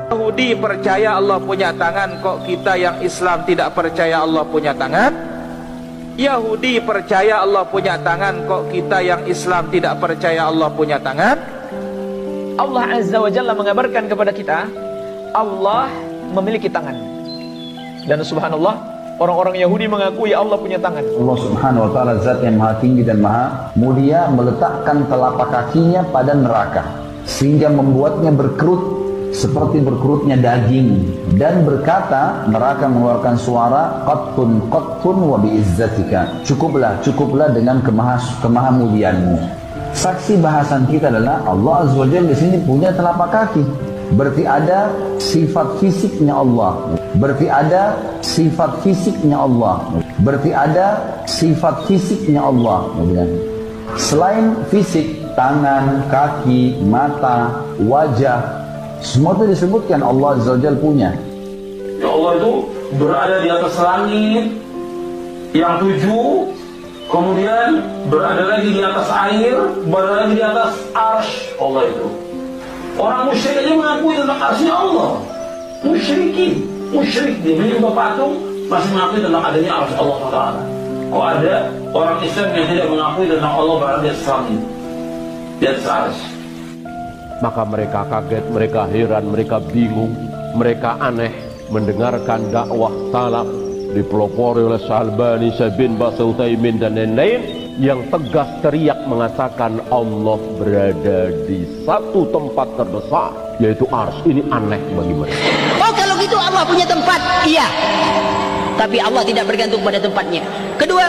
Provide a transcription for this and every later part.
Yahudi percaya Allah punya tangan, kok kita yang Islam tidak percaya Allah punya tangan? Yahudi percaya Allah punya tangan, kok kita yang Islam tidak percaya Allah punya tangan? Allah Azza wa Jalla mengabarkan kepada kita, Allah memiliki tangan. Dan subhanallah, orang-orang Yahudi mengakui Allah punya tangan. Allah Subhanahu wa Ta'ala zat yang maha tinggi dan maha mulia meletakkan telapak kakinya pada neraka sehingga membuatnya berkerut seperti berkerutnya daging, dan berkata, neraka mengeluarkan suara, qattun qattun wa biizzatika, cukuplah dengan kemahamuliaanmu. Saksi bahasan kita adalah Allah Azza wa Jalla di sini punya telapak kaki. Berarti ada sifat fisiknya Allah. Berarti ada sifat fisiknya Allah. Berarti ada sifat fisiknya Allah. Selain fisik, tangan, kaki, mata, wajah, semua itu disebutkan Allah Azza wa Jalla punya. Ya Allah itu berada di atas langit yang 7, kemudian berada lagi di atas air, berada lagi di atas arsy Allah itu. Orang musyrik aja mengakui tentang arsy Allah. Musyrik di menyembah patung masih mengakui tentang adanya arsy Allah Taala. Kok ada orang Islam yang tidak mengakui tentang Allah berada di atas langit, di atas arsy? Maka mereka kaget, mereka heran, mereka bingung, mereka aneh mendengarkan dakwah salaf dipelopori oleh Syalbani, Syabin, Bas, Utsaimin dan lain-lain yang tegas teriak mengatakan Allah berada di satu tempat terbesar, yaitu Ars. Ini aneh bagi mereka. Oh, kalau gitu Allah punya tempat, iya. Tapi Allah tidak bergantung pada tempatnya. Kedua,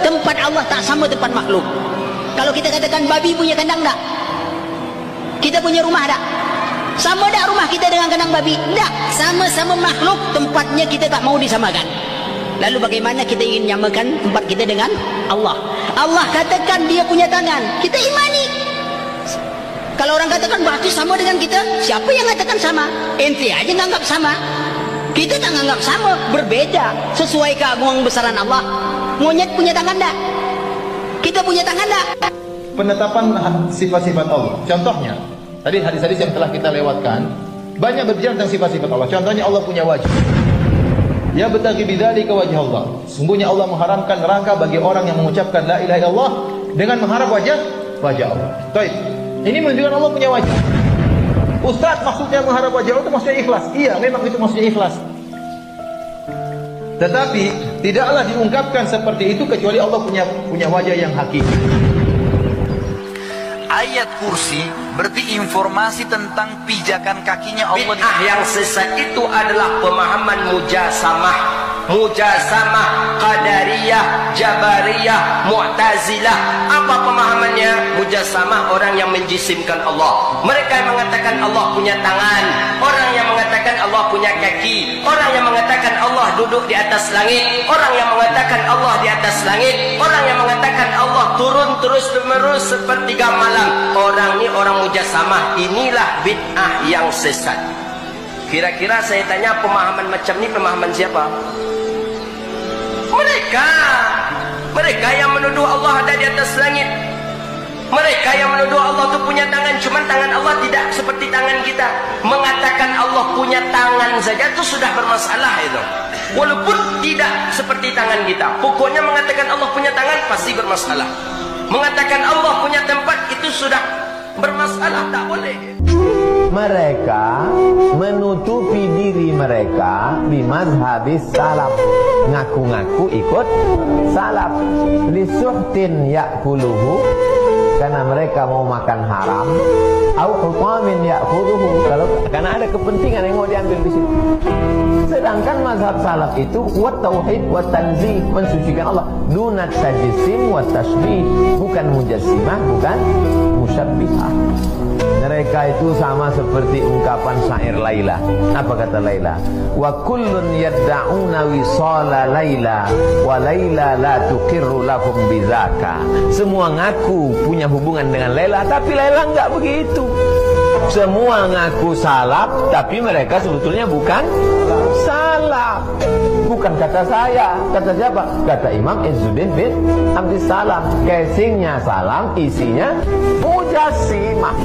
tempat Allah tak sama tempat makhluk. Kalau kita katakan babi punya kandang tak? Kita punya rumah tak? Sama tak rumah kita dengan kandang babi? Tak, sama-sama makhluk, tempatnya kita tak mau disamakan. Lalu bagaimana kita ingin nyamakan tempat kita dengan Allah? Allah katakan dia punya tangan, kita imani. Kalau orang katakan berarti sama dengan kita, siapa yang katakan sama? Ente aja nganggap sama. Kita tak nganggap sama, berbeda sesuai keagungan besaran Allah. Monyet punya tangan tak? Kita punya tangan tak? Penetapan sifat-sifat Allah. Contohnya, tadi hadis-hadis yang telah kita lewatkan banyak berbicara tentang sifat-sifat Allah. Contohnya Allah punya wajah. Ya betagi bidzalika wajh Allah. Sungguhnya Allah mengharamkan neraka bagi orang yang mengucapkan la ilaha illallah dengan mengharap wajah Allah. Baik. Ini menunjukkan Allah punya wajah. Ustaz, maksudnya mengharap wajah Allah itu maksudnya ikhlas. Iya, memang itu maksudnya ikhlas. Tetapi tidaklah diungkapkan seperti itu kecuali Allah punya wajah yang hakiki. Ayat kursi berarti informasi tentang pijakan kakinya Allah. Bid'ah yang sesat itu adalah pemahaman mujasamah. Mujasamah, Qadariyah, Jabariyah, Mu'tazilah. Apa pemahamannya? Mujasamah orang yang menjisimkan Allah. Mereka yang mengatakan Allah punya tangan, orang yang mengatakan Allah punya kaki, orang yang mengatakan Allah duduk di atas langit, orang yang mengatakan Allah di atas langit, orang yang mengatakan Allah turun terus-menerus sepertiga malam. Orang ini orang mujasamah. Inilah bid'ah yang sesat. Kira-kira saya tanya, pemahaman macam ini pemahaman siapa? Mereka yang menuduh Allah ada di atas langit. Mereka yang menuduh Allah itu punya tangan, cuman tangan Allah tidak seperti tangan kita. Mengatakan Allah punya tangan saja itu sudah bermasalah itu. Walaupun tidak seperti tangan kita, pokoknya mengatakan Allah punya tangan pasti bermasalah. Mengatakan Allah punya tempat itu sudah bermasalah, tak boleh. Mereka menutupi diri mereka di mazhabis salaf, ngaku-ngaku ikut salaf, lisuhtin yakuluhu, karena mereka mau makan haram, au hutamin yakuluhu, karena ada kepentingan yang mau diambil di situ. Sedangkan mazhab salaf itu wa tauhid wa tanzih, mensucikan Allah, dunat tajsim wa tashbih, bukan mujassimah, bukan musyabbihah. Mereka itu sama seperti ungkapan syair Laila. Apa kata Laila? Wa kullun yadda'una wisala Laila wa Laila la tuqirru lahum bidzaka. Semua ngaku punya hubungan dengan Laila, tapi Laila enggak begitu. Semua ngaku salaf, tapi mereka sebetulnya bukan salaf. Bukan kata saya, kata siapa? Kata Imam Izzuddin bin Abdissalam. Casingnya salam, isinya mujassimah.